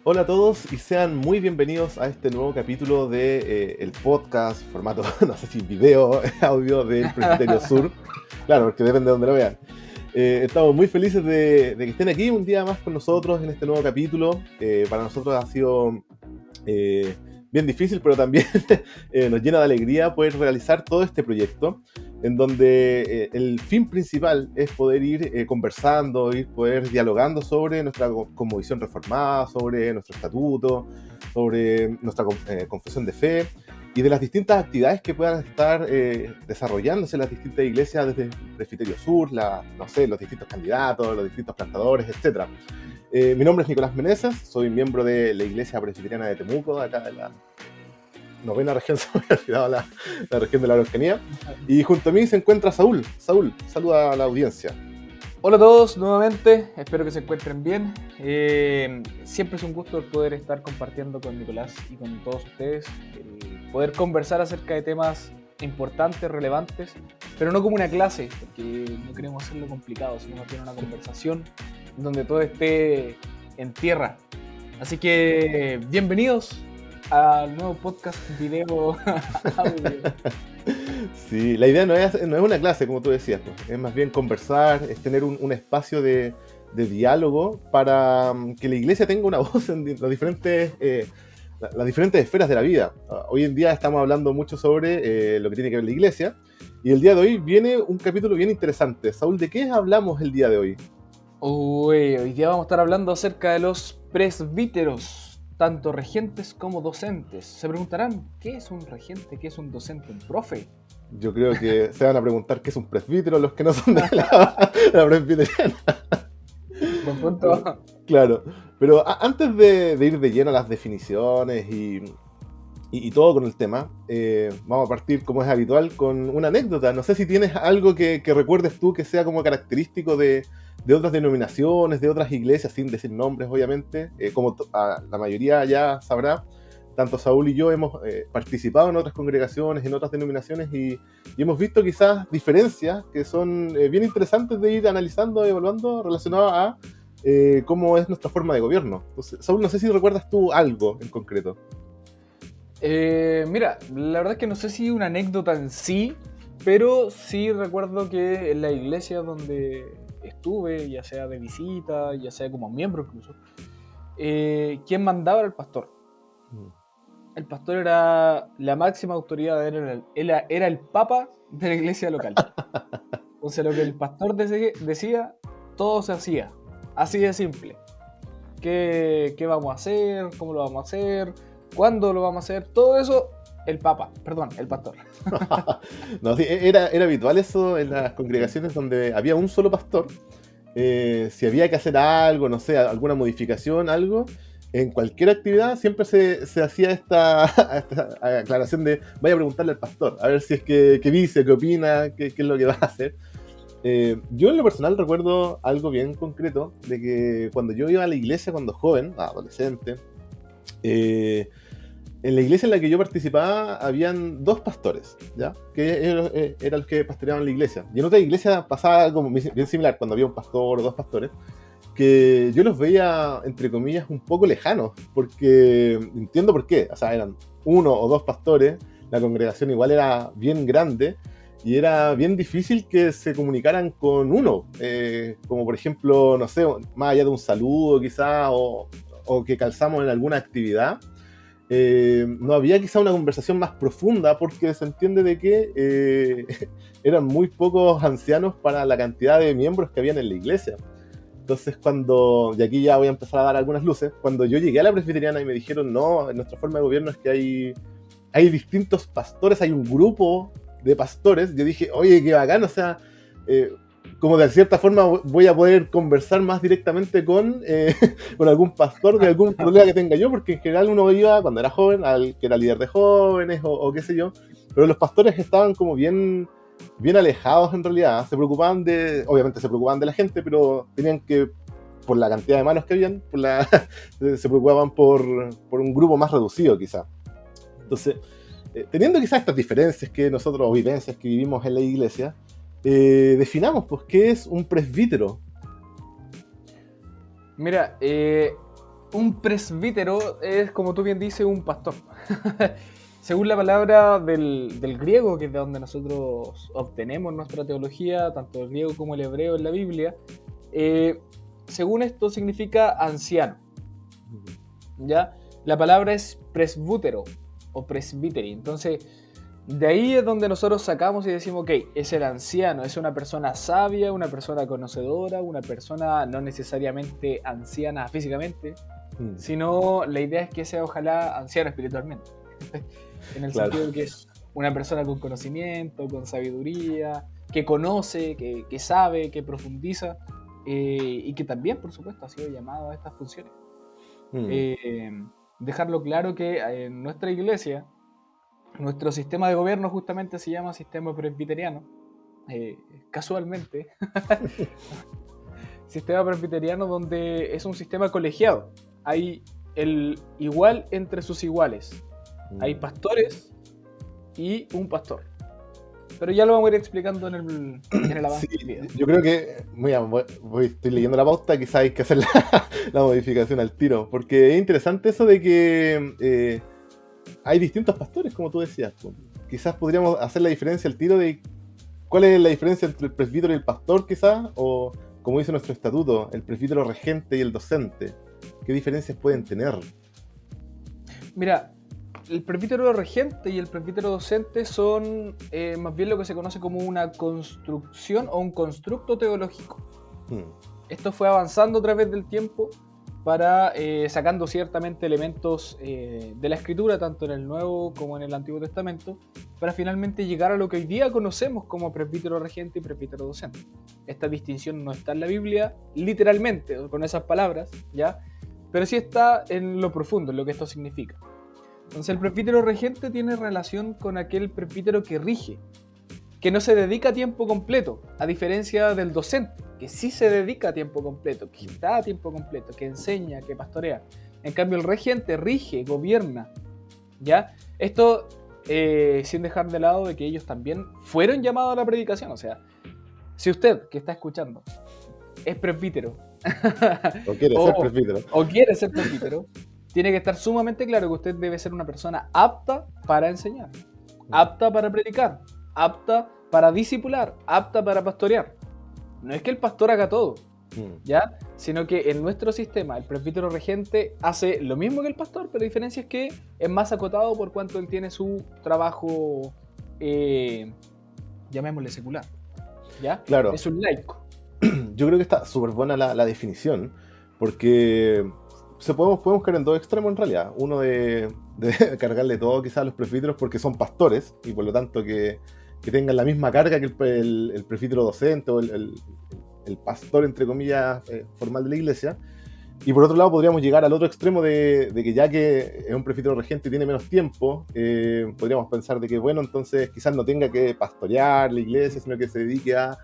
Hola a todos y sean muy bienvenidos a este nuevo capítulo de el podcast, formato, no sé si video, audio del Presbiterio Sur. Claro, porque depende de donde lo vean. Estamos muy felices de que estén aquí un día más con nosotros en este nuevo capítulo. Para nosotros ha sido eh, bien difícil, pero también nos llena de alegría poder realizar todo este proyecto, en donde el fin principal es poder ir conversando, poder dialogando sobre nuestra cosmovisión reformada, sobre nuestro estatuto, sobre nuestra confesión de fe y de las distintas actividades que puedan estar desarrollándose en las distintas iglesias desde el Presbiterio Sur, no sé, los distintos candidatos, los distintos plantadores, etc. Mi nombre es Nicolás Meneses, soy miembro de la Iglesia Presbiteriana de Temuco, acá de la novena región, se me había olvidado la región de la Araucanía. Y junto a mí se encuentra Saúl. Saúl, saluda a la audiencia. Hola a todos nuevamente, espero que se encuentren bien. Siempre es un gusto el poder estar compartiendo con Nicolás y con todos ustedes, poder conversar acerca de temas importantes, relevantes, pero no como una clase, porque no queremos hacerlo complicado, sino más bien una conversación donde todo esté en tierra. Así que bienvenidos al nuevo podcast video audio. Sí, la idea no es una clase, como tú decías, pues. Es más bien conversar, es tener un espacio de diálogo para que la iglesia tenga una voz en las diferentes esferas de la vida. Hoy en día estamos hablando mucho sobre lo que tiene que ver la iglesia, y el día de hoy viene un capítulo bien interesante. Saúl, ¿de qué hablamos el día de hoy? Hoy día vamos a estar hablando acerca de los presbíteros, tanto regentes como docentes. Se preguntarán, ¿qué es un regente? ¿Qué es un docente? ¿Un profe? Yo creo que se van a preguntar qué es un presbítero los que no son de la presbiteriana. Buen punto. Claro, pero antes de ir de lleno a las definiciones y todo con el tema, vamos a partir, como es habitual, con una anécdota. No sé si tienes algo que recuerdes tú que sea como característico de otras denominaciones, de otras iglesias, sin decir nombres, obviamente. Como la mayoría ya sabrá, tanto Saúl y yo hemos participado en otras congregaciones, en otras denominaciones, y hemos visto quizás diferencias que son bien interesantes de ir analizando, evaluando, relacionadas a cómo es nuestra forma de gobierno. Entonces, Saúl, no sé si recuerdas tú algo en concreto. Mira, la verdad es que no sé si una anécdota en sí, pero sí recuerdo que en la iglesia donde estuve, ya sea de visita, ya sea como miembro incluso, quien mandaba era el pastor. El pastor era la máxima autoridad, era el papa de la iglesia local. Entonces lo que el pastor decía, todo se hacía. Así de simple. ¿Qué vamos a hacer? ¿Cómo lo vamos a hacer? ¿Cuándo lo vamos a hacer? Todo eso, el pastor. No, sí, era habitual eso en las congregaciones donde había un solo pastor. Si había que hacer algo, no sé, alguna modificación, algo, en cualquier actividad siempre se hacía esta aclaración de vaya a preguntarle al pastor, a ver si es que dice, qué opina, qué es lo que va a hacer. Yo en lo personal recuerdo algo bien concreto, de que cuando yo iba a la iglesia cuando joven, adolescente, en la iglesia en la que yo participaba habían dos pastores, ¿ya? Que eran los que pastoreaban la iglesia. Y en otra iglesia pasaba algo bien similar, cuando había un pastor o dos pastores, que yo los veía, entre comillas, un poco lejanos, porque entiendo por qué. O sea, eran uno o dos pastores, la congregación igual era bien grande, y era bien difícil que se comunicaran con uno. Como por ejemplo, no sé, más allá de un saludo quizás, o que calzamos en alguna actividad. No había quizá una conversación más profunda porque se entiende de que eran muy pocos ancianos para la cantidad de miembros que habían en la iglesia. Entonces y aquí ya voy a empezar a dar algunas luces, cuando yo llegué a la presbiteriana y me dijeron, no, nuestra forma de gobierno es que hay distintos pastores, hay un grupo de pastores, yo dije, oye, qué bacán, o sea, como de cierta forma voy a poder conversar más directamente con algún pastor de algún problema que tenga yo, porque en general uno iba cuando era joven al que era líder de jóvenes o qué sé yo, pero los pastores estaban como bien alejados en realidad. Obviamente se preocupaban de la gente, pero tenían que, por la cantidad de manos que habían, se preocupaban por un grupo más reducido quizá. Entonces, teniendo quizás estas diferencias o vivencias que vivimos en la iglesia, definamos, pues, ¿qué es un presbítero? Mira, Un presbítero es, como tú bien dices, un pastor. Según la palabra del griego, que es de donde nosotros obtenemos nuestra teología, tanto el griego como el hebreo en la Biblia, según esto significa anciano. ¿Ya? La palabra es presbútero o presbíteri. Entonces, de ahí es donde nosotros sacamos y decimos, ok, es el anciano, es una persona sabia, una persona conocedora, una persona no necesariamente anciana físicamente, sino la idea es que sea ojalá anciano espiritualmente. En el Claro. sentido de que es una persona con conocimiento, con sabiduría, que conoce, que sabe, que profundiza, y que también, por supuesto, ha sido llamado a estas funciones. Eh, Dejarlo claro que en nuestra iglesia, nuestro sistema de gobierno justamente se llama sistema presbiteriano, casualmente, sistema presbiteriano donde es un sistema colegiado. Hay el igual entre sus iguales. Hay pastores y un pastor. Pero ya lo vamos a ir explicando en el avance Sí, del video. yo creo que, mira, estoy leyendo la pauta, quizás hay que hacer la modificación al tiro, porque es interesante eso de que hay distintos pastores, como tú decías. Pues. Quizás podríamos hacer la diferencia al tiro de cuál es la diferencia entre el presbítero y el pastor, quizás, o como dice nuestro estatuto, el presbítero regente y el docente. ¿Qué diferencias pueden tener? Mira, el presbítero regente y el presbítero docente son más bien lo que se conoce como una construcción o un constructo teológico. Esto fue avanzando a través del tiempo para sacando ciertamente elementos de la escritura, tanto en el Nuevo como en el Antiguo Testamento, para finalmente llegar a lo que hoy día conocemos como presbítero regente y presbítero docente. Esta distinción no está en la Biblia literalmente, con esas palabras, ¿ya? Pero sí está en lo profundo, en lo que esto significa. Entonces el presbítero regente tiene relación con aquel presbítero que rige, que no se dedica a tiempo completo, a diferencia del docente, que sí se dedica a tiempo completo, que está a tiempo completo, que enseña, que pastorea. En cambio el regente rige, gobierna, ¿ya? Esto sin dejar de lado de que ellos también fueron llamados a la predicación. O sea, si usted que está escuchando es presbítero ¿O quiere ser presbítero? o quiere ser presbítero, tiene que estar sumamente claro que usted debe ser una persona apta para enseñar, apta para predicar, apta para discipular, apta para pastorear. No es que el pastor haga todo, ¿ya? Sino que en nuestro sistema el presbítero regente hace lo mismo que el pastor, pero la diferencia es que es más acotado por cuanto él tiene su trabajo, llamémosle secular, ¿ya? Claro. Es un laico. Yo creo que está súper buena la definición, porque podemos caer en dos extremos en realidad. Uno de cargarle todo quizás a los presbíteros porque son pastores, y por lo tanto que tengan la misma carga que el presbítero docente o el pastor, entre comillas, formal de la iglesia. Y por otro lado podríamos llegar al otro extremo de que ya que es un presbítero regente y tiene menos tiempo, podríamos pensar de que, bueno, entonces quizás no tenga que pastorear la iglesia, sino que se dedique a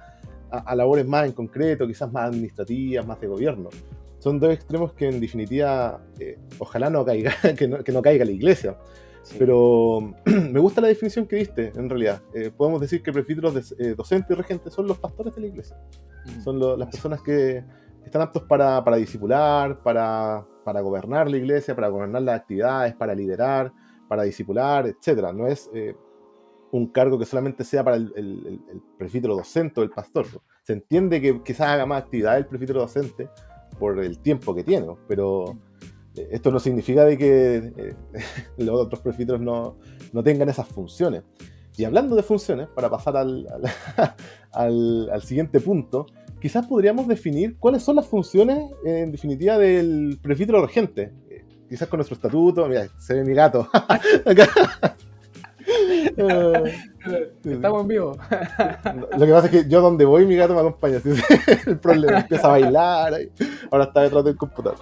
labores más en concreto, quizás más administrativas, más de gobierno. Son dos extremos que en definitiva ojalá no caiga, que no caiga la iglesia. Sí. Pero me gusta la definición que diste, en realidad. Podemos decir que presbíteros docentes y regentes son los pastores de la iglesia. Son las personas que están aptos para discipular, para gobernar la iglesia, para gobernar las actividades, para liderar, para discipular, etc. No es un cargo que solamente sea para el presbítero docente o el pastor. Se entiende que quizás haga más actividad el presbítero docente por el tiempo que tiene, pero esto no significa de que los otros presbíteros no tengan esas funciones. Y hablando de funciones, para pasar al siguiente punto, quizás podríamos definir cuáles son las funciones, en definitiva, del presbítero regente. Quizás con nuestro estatuto. Mira, se ve mi gato. Acá. Estamos en vivo. Lo que pasa es que yo donde voy mi gato me acompaña. ¿Sí? El problema, empieza a bailar. Ahora está detrás del computador.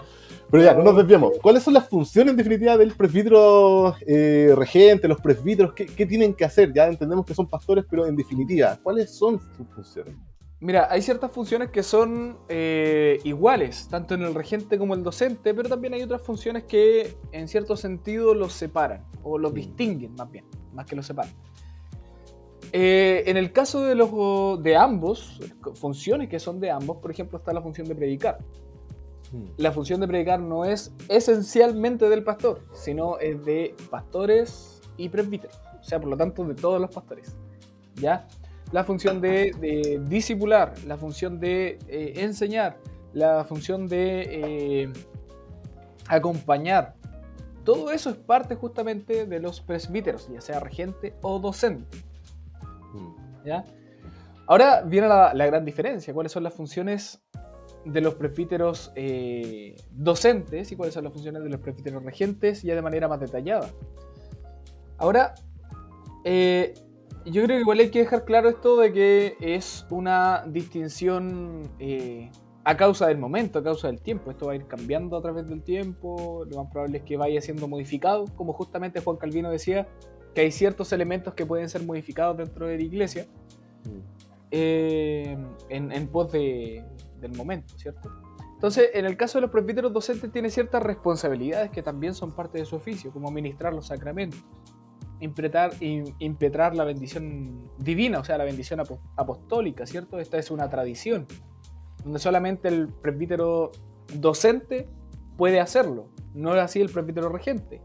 Pero ya, no nos desviemos. ¿Cuáles son las funciones en definitiva del presbítero regente, los presbíteros? ¿Qué tienen que hacer? Ya entendemos que son pastores, pero en definitiva, ¿cuáles son sus funciones? Mira, hay ciertas funciones que son iguales, tanto en el regente como el docente, pero también hay otras funciones que en cierto sentido los separan, o los distinguen más bien, más que los separan. En el caso de ambos, funciones que son de ambos, por ejemplo, está la función de predicar. la función de predicar no es esencialmente del pastor, sino es de pastores y presbíteros. O sea, por lo tanto, de todos los pastores. ¿Ya? La función de discipular, la función de enseñar, la función de acompañar. Todo eso es parte justamente de los presbíteros, ya sea regente o docente. ¿Ya? Ahora viene la gran diferencia. ¿Cuáles son las funciones de los presbíteros docentes y cuáles son las funciones de los presbíteros regentes, ya de manera más detallada? Ahora, yo creo que igual hay que dejar claro esto de que es una distinción a causa del momento, a causa del tiempo. Esto va a ir cambiando a través del tiempo, lo más probable es que vaya siendo modificado, como justamente Juan Calvino decía, que hay ciertos elementos que pueden ser modificados dentro de la iglesia en pos del momento, ¿cierto? Entonces, en el caso de los presbíteros docentes tiene ciertas responsabilidades que también son parte de su oficio, como ministrar los sacramentos, impetrar la bendición divina, o sea, la bendición apostólica, ¿cierto? Esta es una tradición, donde solamente el presbítero docente puede hacerlo, no así el presbítero regente.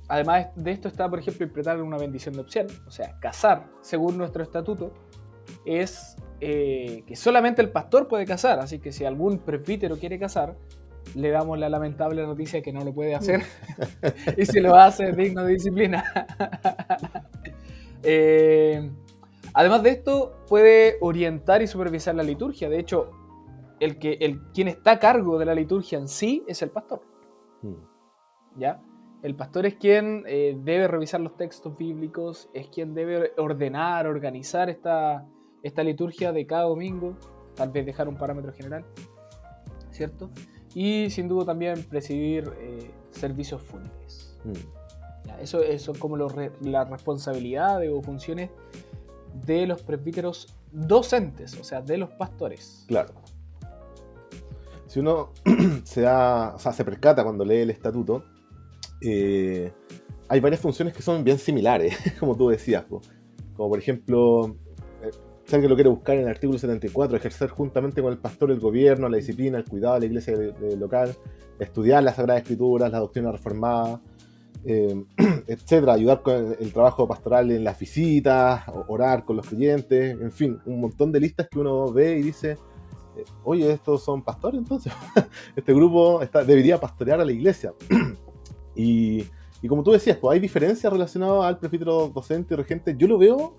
Además de esto está, por ejemplo, impetrar una bendición nupcial, o sea, casar, según nuestro estatuto, es que solamente el pastor puede casar, así que si algún presbítero quiere casar, le damos la lamentable noticia que no lo puede hacer y si lo hace es digno de disciplina. Además de esto, puede orientar y supervisar la liturgia. De hecho, quien está a cargo de la liturgia en sí es el pastor. ¿Ya? El pastor es quien debe revisar los textos bíblicos, es quien debe ordenar, organizar esta liturgia de cada domingo, tal vez dejar un parámetro general, ¿cierto? Y sin duda también presidir servicios fúnebres. ¿Ya? Eso son como las responsabilidades o funciones de los presbíteros docentes, o sea, de los pastores. Claro. Si uno se percata cuando lee el estatuto, hay varias funciones que son bien similares, como tú decías, como por ejemplo, si alguien lo quiere buscar en el artículo 74, ejercer juntamente con el pastor el gobierno, la disciplina, el cuidado de la iglesia local, estudiar las Sagradas Escrituras, la doctrina reformada, etcétera, ayudar con el trabajo pastoral en las visitas, orar con los creyentes, en fin, un montón de listas que uno ve y dice, oye, estos son pastores entonces, este grupo debería pastorear a la iglesia. Y como tú decías, pues hay diferencias relacionadas al presbítero docente y regente. Yo lo veo,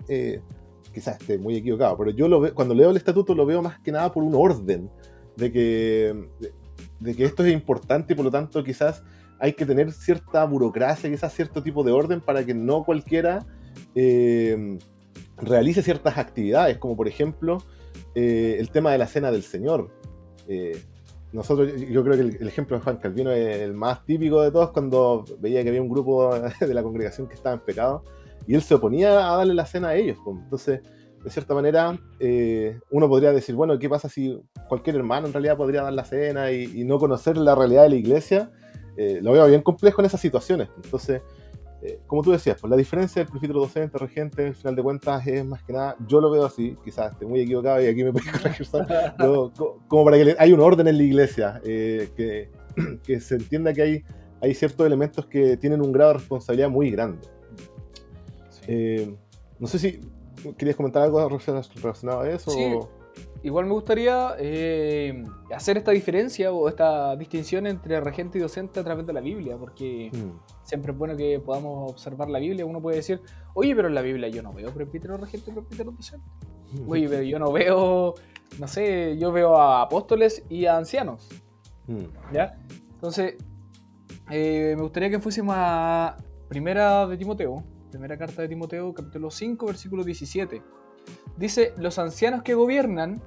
quizás esté muy equivocado, pero yo lo veo, cuando leo el estatuto lo veo más que nada por un orden, de que esto es importante y por lo tanto quizás hay que tener cierta burocracia, quizás cierto tipo de orden para que no cualquiera realice ciertas actividades, como por ejemplo el tema de la Cena del Señor. Yo creo que el ejemplo de Juan Calvino es el más típico de todos, cuando veía que había un grupo de la congregación que estaba en pecado y él se oponía a darle la cena a ellos. Entonces, de cierta manera, uno podría decir, bueno, ¿qué pasa si cualquier hermano en realidad podría dar la cena y no conocer la realidad de la iglesia? Lo veo bien complejo en esas situaciones. Entonces, como tú decías, pues la diferencia del presbítero docente, regente, al final de cuentas, es más que nada, yo lo veo así, quizás esté muy equivocado y aquí me puedes corregir, como para que hay un orden en la iglesia, que se entienda que hay ciertos elementos que tienen un grado de responsabilidad muy grande. Sí. No sé si querías comentar algo relacionado a eso. Sí. Igual me gustaría hacer esta diferencia o esta distinción entre regente y docente a través de la Biblia, porque siempre es bueno que podamos observar la Biblia. Uno puede decir, oye, pero en la Biblia yo no veo presbítero regente y presbítero docente. Oye, pero yo no veo, no sé, yo veo a apóstoles y a ancianos. ¿Ya? Entonces, me gustaría que fuésemos a primera carta de Timoteo, capítulo 5, versículo 17. Dice, los ancianos que gobiernan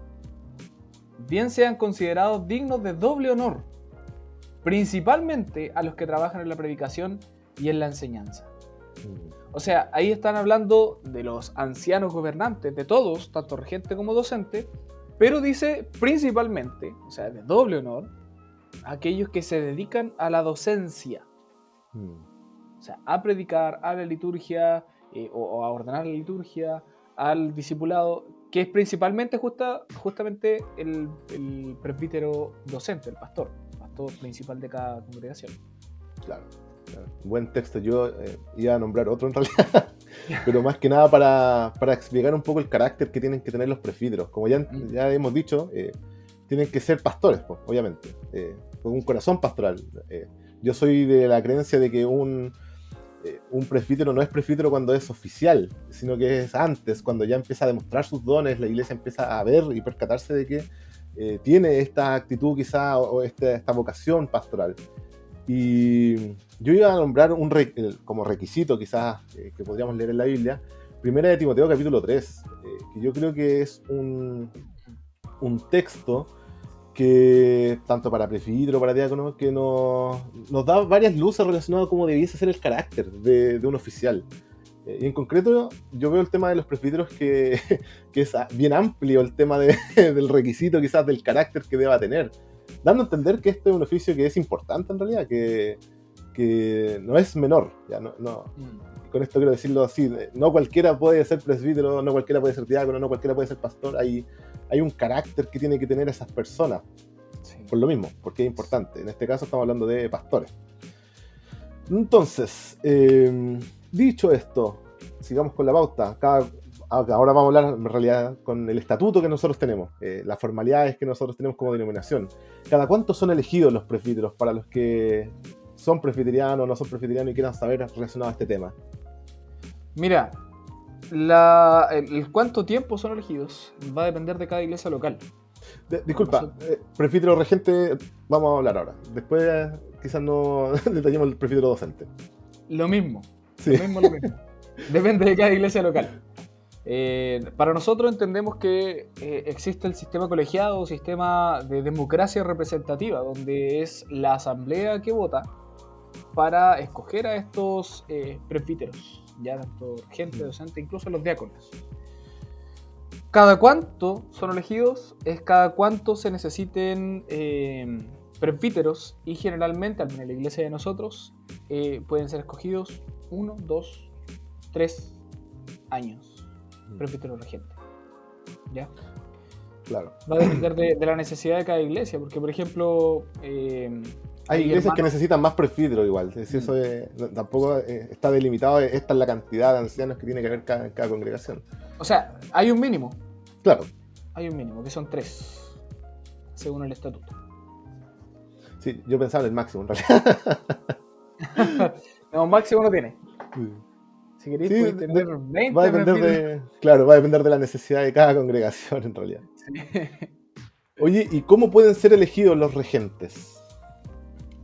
bien sean considerados dignos de doble honor, principalmente a los que trabajan en la predicación y en la enseñanza. O sea, ahí están hablando de los ancianos gobernantes, de todos, tanto regente como docente, pero dice principalmente, o sea, de doble honor, a aquellos que se dedican a la docencia. O sea, a predicar, a la liturgia, o a ordenar la liturgia, al discipulado, que es principalmente justamente el presbítero docente, el pastor principal de cada congregación. Claro. Buen texto. Yo iba a nombrar otro en realidad, pero más que nada para explicar un poco el carácter que tienen que tener los presbíteros. Como ya hemos dicho, tienen que ser pastores, pues, obviamente, con un corazón pastoral. Yo soy de la creencia de que un presbítero no es presbítero cuando es oficial, sino que es antes, cuando ya empieza a demostrar sus dones, la iglesia empieza a ver y percatarse de que tiene esta actitud quizá o esta vocación pastoral. Y yo iba a nombrar como requisito quizás que podríamos leer en la Biblia, Primera de Timoteo capítulo 3, que yo creo que es un texto que, tanto para presbítero, para diácono, que nos da varias luces relacionadas a cómo debiese ser el carácter de un oficial. Y en concreto, yo veo el tema de los presbíteros que es bien amplio el tema del requisito quizás del carácter que deba tener, dando a entender que este es un oficio que es importante en realidad, que no es menor. ¿Ya? Con esto quiero decirlo así, no cualquiera puede ser presbítero, no cualquiera puede ser diácono, no cualquiera puede ser pastor. Hay un carácter que tiene que tener esas personas, sí, por lo mismo, porque es importante. En este caso estamos hablando de pastores. Entonces, dicho esto, sigamos con la pauta. Ahora vamos a hablar en realidad con el estatuto que nosotros tenemos, las formalidades que nosotros tenemos como denominación. ¿Cada cuánto son elegidos los presbíteros para los que son presbiterianos o no son presbiterianos y quieran saber relacionado a este tema? Mira, el cuánto tiempo son elegidos va a depender de cada iglesia local. Disculpa, presbítero regente vamos a hablar ahora. Después quizás no detallemos el presbítero docente. Lo mismo. Sí. Lo mismo. Depende de cada iglesia local. Para nosotros entendemos que existe el sistema colegiado, sistema de democracia representativa, donde es la asamblea que vota para escoger a estos presbíteros, ya tanto gente, docente, incluso los diáconos. Cada cuánto son elegidos es cada cuánto se necesiten presbíteros, y generalmente, al menos en la iglesia de nosotros, pueden ser escogidos 1, 2, 3 años. Presbítero regente. ¿Ya? Claro. Va a depender de la necesidad de cada iglesia, porque, por ejemplo, hay iglesias que necesitan más presbíteros igual. Es decir, eso tampoco está delimitado. Esta es la cantidad de ancianos que tiene que haber en cada congregación. O sea, hay un mínimo. Claro. Hay un mínimo, que son 3, según el estatuto. Sí, yo pensaba en el máximo, en realidad. No, máximo no tiene. Sí. Si queréis, sí, puedes tener 20. Va a depender de la necesidad de cada congregación, en realidad. Sí. Oye, ¿y cómo pueden ser elegidos los regentes?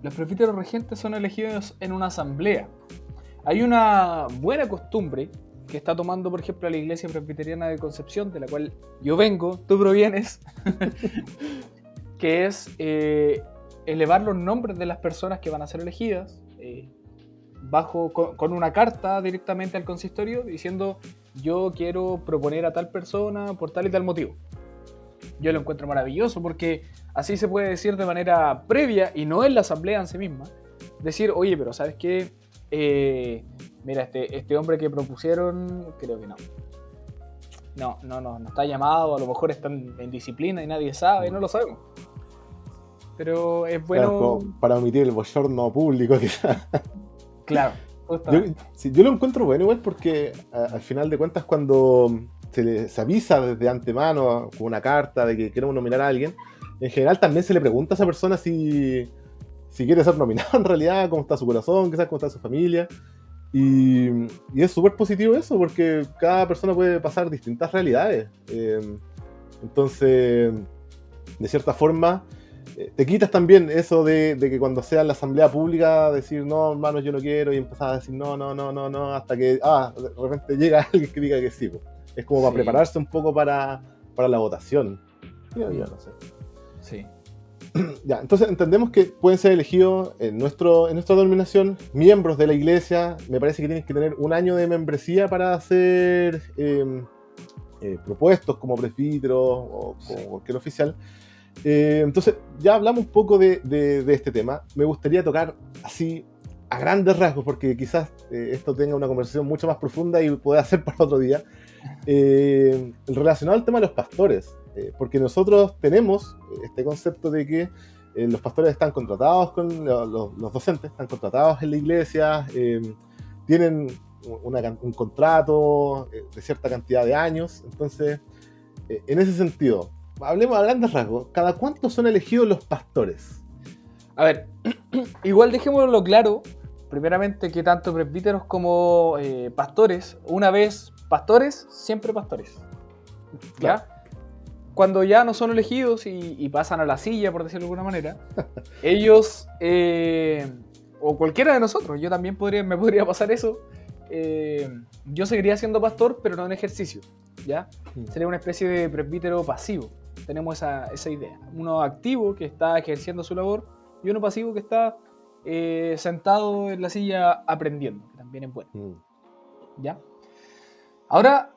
Los presbíteros regentes son elegidos en una asamblea. Hay una buena costumbre que está tomando, por ejemplo, la Iglesia Presbiteriana de Concepción, de la cual yo vengo, tú provienes, que es elevar los nombres de las personas que van a ser elegidas con una carta directamente al consistorio diciendo: yo quiero proponer a tal persona por tal y tal motivo. Yo lo encuentro maravilloso, porque así se puede decir de manera previa y no en la asamblea en sí misma, decir: oye, pero ¿sabes qué? Mira, este hombre que propusieron, creo que no está llamado, a lo mejor está en disciplina y nadie sabe, no lo sabemos. Pero es bueno... Claro, para omitir el bochorno público quizás. Claro. Yo lo encuentro bueno igual, porque al final de cuentas, cuando se avisa desde antemano con una carta de que queremos nominar a alguien, en general también se le pregunta a esa persona si quiere ser nominado en realidad, cómo está su corazón, quizás cómo está su familia. Y es súper positivo eso, porque cada persona puede pasar distintas realidades. Entonces, de cierta forma, te quitas también eso de que cuando sea en la asamblea pública decir: no, hermano, yo no quiero, y empezar a decir no, hasta que de repente llega alguien que diga que sí. Es como para prepararse un poco para la votación. Yo no sé. Sí. Ya, entonces entendemos que pueden ser elegidos en nuestra denominación miembros de la iglesia. Me parece que tienen que tener 1 año de membresía para ser propuestos como presbíteros o como cualquier oficial. Entonces ya hablamos un poco de este tema. Me gustaría tocar así a grandes rasgos, porque quizás esto tenga una conversación mucho más profunda y pueda ser para otro día, relacionado al tema de los pastores, porque nosotros tenemos este concepto de que los pastores están contratados con los docentes, están contratados en la iglesia, tienen un contrato de cierta cantidad de años. Entonces, en ese sentido, hablemos a grandes rasgos, ¿cada cuánto son elegidos los pastores? A ver, igual dejémoslo claro, primeramente que tanto presbíteros como pastores, una vez pastores, siempre pastores. ¿Ya? Claro. Cuando ya no son elegidos y pasan a la silla, por decirlo de alguna manera, ellos, o cualquiera de nosotros, yo también me podría pasar eso, yo seguiría siendo pastor, pero no en ejercicio, ¿ya? Sería una especie de presbítero pasivo. Tenemos esa idea. Uno activo que está ejerciendo su labor y uno pasivo que está sentado en la silla aprendiendo, que también es bueno, ¿ya? Ahora,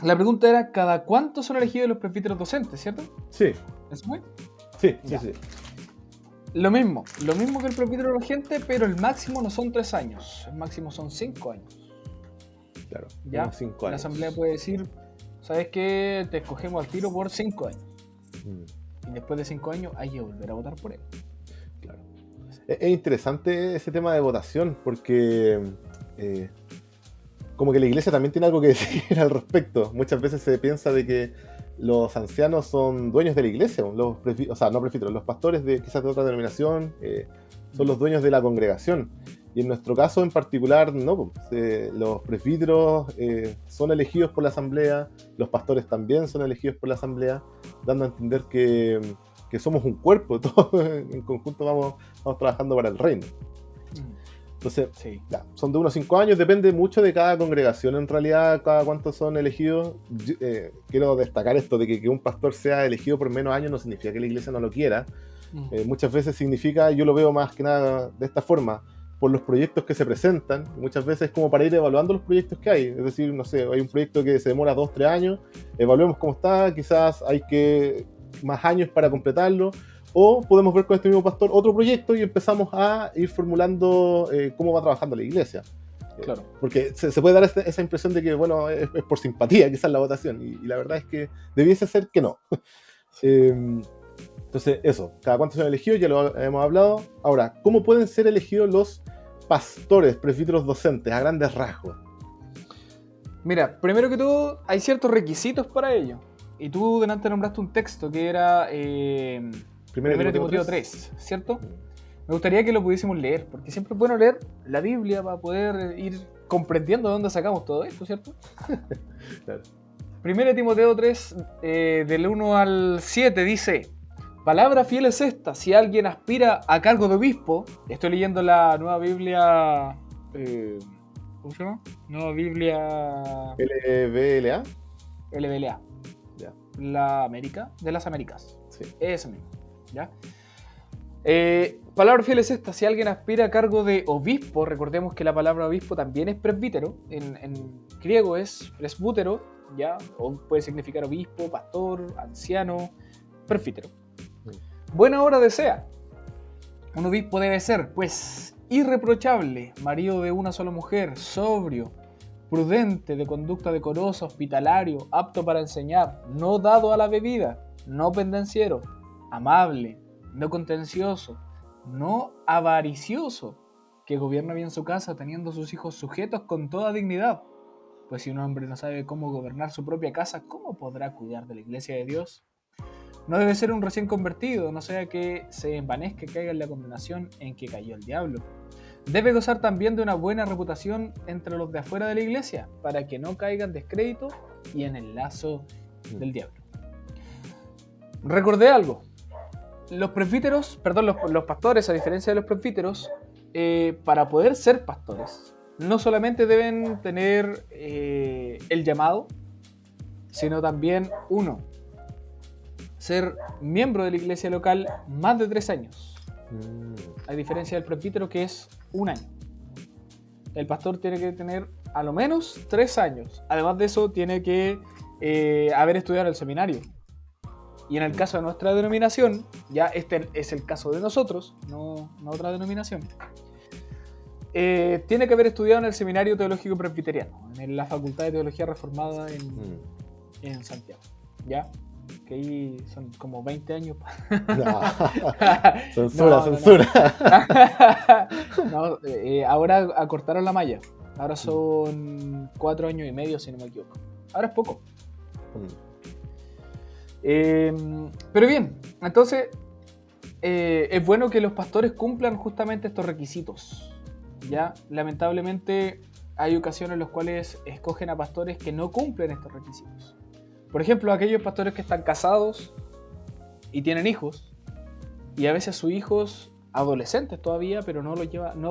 la pregunta era, ¿cada cuánto son elegidos los presbíteros docentes, cierto? Sí. ¿Eso fue? Sí. Lo mismo que el presbítero regente, pero el máximo no son 3 años, el máximo son 5 años. Claro, ¿Ya? 5 años. La asamblea puede decir, ¿sabes qué? Te escogemos al tiro por 5 años. Y después de 5 años hay que volver a votar por él. Claro. Es interesante ese tema de votación, porque como que la iglesia también tiene algo que decir al respecto. Muchas veces se piensa de que los ancianos son dueños de la iglesia, no presbíteros, los pastores de quizás de otra denominación son los dueños de la congregación. Y en nuestro caso en particular, no, los presbíteros son elegidos por la asamblea, los pastores también son elegidos por la asamblea, dando a entender que somos un cuerpo, todos en conjunto vamos trabajando para el reino. Entonces, sí. Ya, son de unos 5 años, depende mucho de cada congregación, en realidad, cada cuántos son elegidos. Quiero destacar esto de que un pastor sea elegido por menos años no significa que la iglesia no lo quiera. Muchas veces significa, yo lo veo más que nada de esta forma, por los proyectos que se presentan, muchas veces como para ir evaluando los proyectos que hay. Es decir, no sé, hay un proyecto que se demora 2-3 años, evaluemos cómo está, quizás hay que más años para completarlo. O podemos ver con este mismo pastor otro proyecto y empezamos a ir formulando cómo va trabajando la iglesia. Claro. Porque se puede dar esa impresión de que, bueno, es por simpatía quizás la votación. Y la verdad es que debiese ser que no. Entonces, eso. Cada cuánto son elegidos, ya lo hemos hablado. Ahora, ¿cómo pueden ser elegidos los pastores, presbíteros docentes, a grandes rasgos? Mira, primero que todo, hay ciertos requisitos para ello. Y tú delante nombraste un texto que era... Primero Timoteo 3, ¿cierto? Me gustaría que lo pudiésemos leer, porque siempre es bueno leer la Biblia para poder ir comprendiendo de dónde sacamos todo esto, ¿cierto? Claro. Primero Timoteo 3, del 1 al 7, dice: palabra fiel es esta, si alguien aspira a cargo de obispo. Estoy leyendo la nueva Biblia... ¿cómo se llama? Nueva Biblia... LBLA. LBLA. Ya. La América, de las Américas. Sí. Esa misma. ¿Ya? Palabra fiel es esta, si alguien aspira a cargo de obispo, recordemos que la palabra obispo también es presbítero, en griego es presbútero, ¿ya? O puede significar obispo, pastor, anciano, presbítero. Buena obra desea. Un obispo debe ser, pues, irreprochable, marido de una sola mujer, sobrio, prudente, de conducta decorosa, hospitalario, apto para enseñar, no dado a la bebida, no pendenciero, amable, no contencioso, no avaricioso, que gobierna bien su casa teniendo a sus hijos sujetos con toda dignidad. Pues si un hombre no sabe cómo gobernar su propia casa, ¿cómo podrá cuidar de la iglesia de Dios? No debe ser un recién convertido, no sea que se envanezca y caiga en la condenación en que cayó el diablo. Debe gozar también de una buena reputación entre los de afuera de la iglesia, para que no caiga en descrédito y en el lazo del diablo. Recordé algo. Los pastores, a diferencia de los presbíteros, para poder ser pastores, no solamente deben tener el llamado, sino también, ser miembro de la iglesia local más de 3 años. A diferencia del presbítero, que es 1 año. El pastor tiene que tener a lo menos 3 años. Además de eso, tiene que haber estudiado en el seminario. Y en el caso de nuestra denominación, ya este es el caso de nosotros, no otra denominación. tiene que haber estudiado en el Seminario Teológico Presbiteriano, en la Facultad de Teología Reformada en Santiago. ¿Ya? Que ahí son como 20 años. No. Censura. No, ahora acortaron la malla. Ahora son 4 años y medio, si no me equivoco. Ahora es poco. Pero bien, entonces es bueno que los pastores cumplan justamente estos requisitos. ¿Ya? Lamentablemente hay ocasiones en las cuales escogen a pastores que no cumplen estos requisitos. Por ejemplo, aquellos pastores que están casados y tienen hijos, y a veces sus hijos, adolescentes todavía, pero no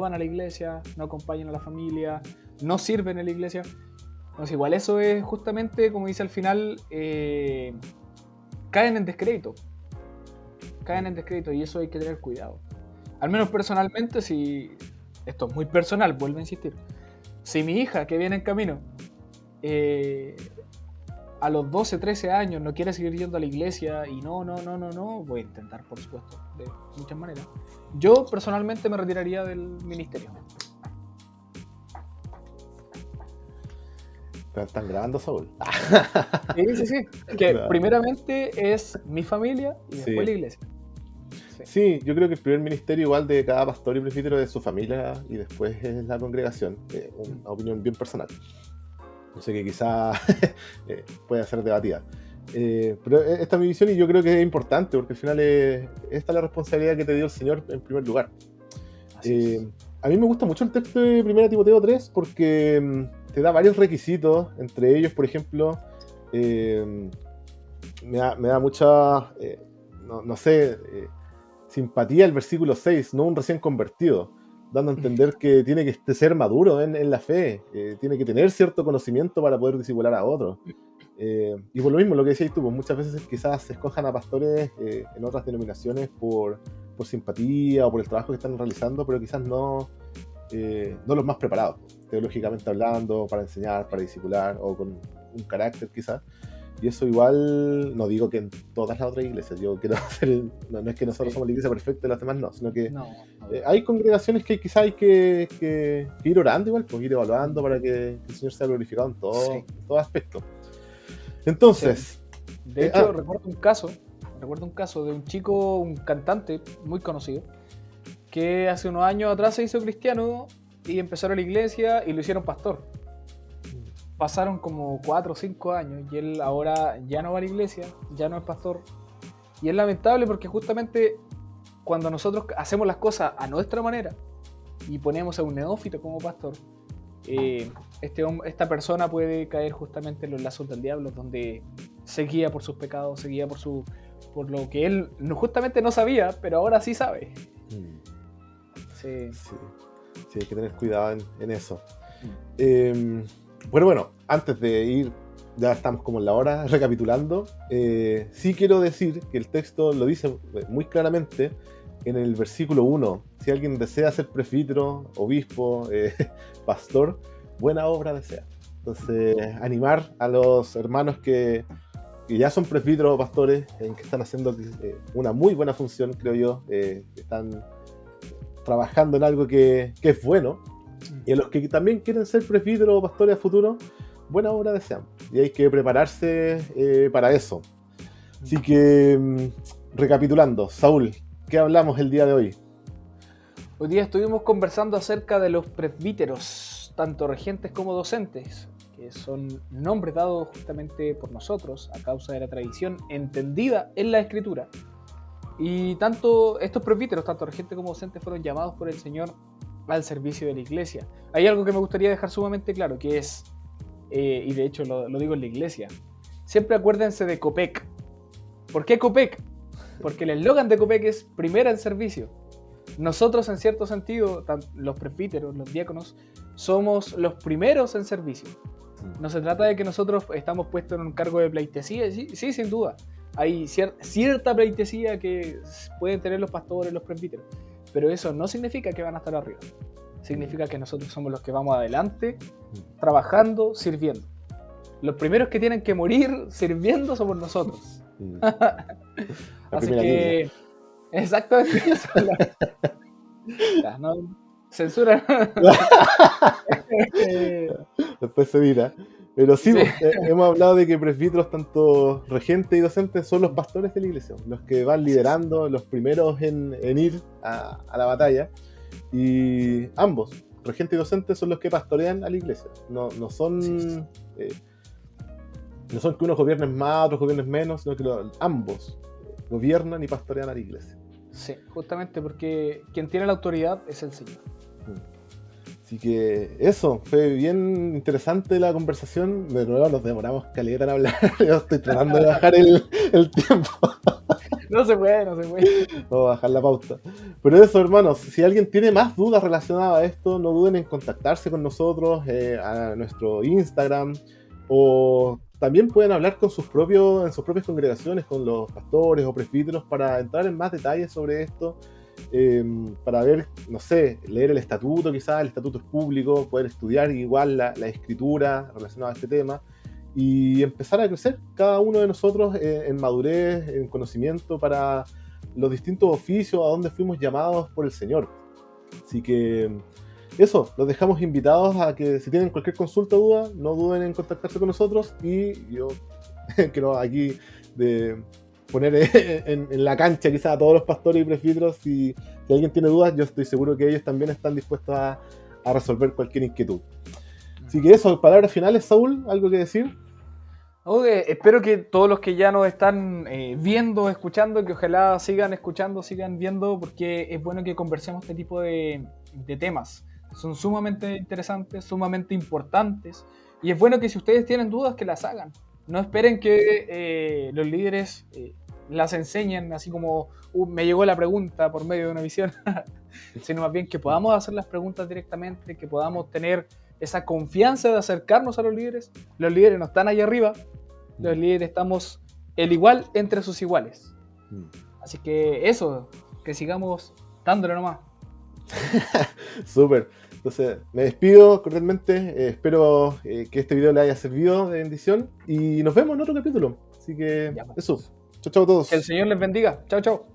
van a la iglesia, no acompañan a la familia, no sirven en la iglesia. Entonces igual eso es justamente, como dice al final, caen en descrédito. Y eso hay que tener cuidado. Al menos personalmente, si esto es muy personal, vuelvo a insistir, si mi hija que viene en camino a los 12, 13 años no quiere seguir yendo a la iglesia y no, voy a intentar, por supuesto, de muchas maneras. Yo personalmente me retiraría del ministerio. ¿Están grabando, Saúl? Sí. Que claro. Primeramente es mi familia y después la iglesia. Sí, yo creo que el primer ministerio igual de cada pastor y presbítero es su familia y después es la congregación. Una opinión bien personal. No sé, que quizás pueda ser debatida. Pero esta es mi visión y yo creo que es importante porque al final esta es la responsabilidad que te dio el Señor en primer lugar. A mí me gusta mucho el texto de 1 Timoteo 3 porque te da varios requisitos, entre ellos, por ejemplo, me da mucha, simpatía el versículo 6, no un recién convertido, dando a entender que tiene que ser maduro en la fe, tiene que tener cierto conocimiento para poder discipular a otros. Y por lo mismo, lo que decías tú, pues muchas veces quizás se escojan a pastores en otras denominaciones por simpatía o por el trabajo que están realizando, pero quizás no los más preparados, teológicamente hablando, para enseñar, para discipular, o con un carácter quizás. Y eso igual, no digo que en todas las otras iglesias, yo quiero hacer, no es que nosotros somos la iglesia perfecta y las demás no, sino que hay congregaciones que quizás hay que ir orando igual, pues ir evaluando para que el Señor sea glorificado en todo aspecto. Entonces... Sí. De hecho, recuerdo un caso de un chico, un cantante muy conocido, que hace unos años atrás se hizo cristiano y empezó a la iglesia y lo hicieron pastor. Pasaron como 4 o 5 años y él ahora ya no va a la iglesia, ya no es pastor. Y es lamentable porque justamente cuando nosotros hacemos las cosas a nuestra manera y ponemos a un neófito como pastor, esta persona puede caer justamente en los lazos del diablo, donde se guía por sus pecados, se guía por lo que él justamente no sabía, pero ahora sí sabe. Sí, hay que tener cuidado en eso. Bueno, antes de ir, ya estamos como en la hora, recapitulando, sí quiero decir que el texto lo dice muy claramente en el versículo 1. Si alguien desea ser presbítero, obispo, pastor, buena obra desea. Entonces, animar a los hermanos que ya son presbíteros o pastores, que están haciendo una muy buena función, creo yo, están trabajando en algo que es bueno. Y a los que también quieren ser presbíteros o pastores a futuro, buena obra desean. Y hay que prepararse para eso. Así que, recapitulando, Saúl, ¿qué hablamos el día de hoy? Hoy día estuvimos conversando acerca de los presbíteros, tanto regentes como docentes, que son nombres dados justamente por nosotros a causa de la tradición entendida en la Escritura. Y tanto estos presbíteros, tanto regentes como docentes, fueron llamados por el Señor al servicio de la iglesia. Hay algo que me gustaría dejar sumamente claro, que es, y de hecho lo digo en la iglesia, siempre acuérdense de COPEC. ¿Por qué COPEC? Porque el eslogan de COPEC es primera en servicio. Nosotros, en cierto sentido, los presbíteros, los diáconos, somos los primeros en servicio. No se trata de que nosotros estamos puestos en un cargo de pleitesía, sí, sin duda. Hay cierta pleitesía que pueden tener los pastores, los presbíteros, pero eso no significa que van a estar arriba. Significa que nosotros somos los que vamos adelante, trabajando, sirviendo. Los primeros que tienen que morir sirviendo somos nosotros. Así que... Exactamente eso. Censura. Eh, Después se dirá. Pero sí, sí. hemos hablado de que presbíteros, tanto regentes y docentes, son los pastores de la iglesia, los que van Así es. liderando, los primeros en ir a la batalla. Y ambos, regentes y docentes, son los que pastorean a la iglesia. No Así es. son no son que unos gobiernen más, otros gobiernen menos, sino que ambos gobiernan y pastorean a la iglesia. Sí, justamente porque quien tiene la autoridad es el Señor. Así que eso, fue bien interesante la conversación. De nuevo nos demoramos caleta en hablar. Yo estoy tratando de bajar el tiempo. No se puede, no se puede. Vamos a bajar la pauta. Pero eso, hermanos, si alguien tiene más dudas relacionadas a esto, no duden en contactarse con nosotros a nuestro Instagram, o también pueden hablar con en sus propias congregaciones, con los pastores o presbíteros, para entrar en más detalles sobre esto, para ver, no sé, leer el estatuto, quizás el estatuto es público, poder estudiar igual la escritura relacionada a este tema, y empezar a crecer cada uno de nosotros en madurez, en conocimiento para los distintos oficios a donde fuimos llamados por el Señor. Así que eso, los dejamos invitados a que si tienen cualquier consulta o duda, no duden en contactarse con nosotros, y yo quiero aquí de poner en la cancha quizás a todos los pastores y presbíteros, si alguien tiene dudas, yo estoy seguro que ellos también están dispuestos a resolver cualquier inquietud. Así que eso, palabras finales, Saúl, ¿algo que decir? Espero que todos los que ya nos están viendo, escuchando, que ojalá sigan escuchando, sigan viendo, porque es bueno que conversemos este tipo de temas. Son sumamente interesantes, sumamente importantes, y es bueno que si ustedes tienen dudas, que las hagan. No esperen que los líderes las enseñen, así como me llegó la pregunta por medio de una visión, sino más bien que podamos hacer las preguntas directamente, que podamos tener esa confianza de acercarnos a los líderes. Los líderes no están ahí arriba, los líderes estamos el igual entre sus iguales. Así que eso, que sigamos dándole nomás. Súper. Entonces, me despido cordialmente. Espero que este video le haya servido de bendición. Y nos vemos en otro capítulo. Así que, Ya, pues. eso. Chao, chao a todos. Que el Señor les bendiga. Chao, chao.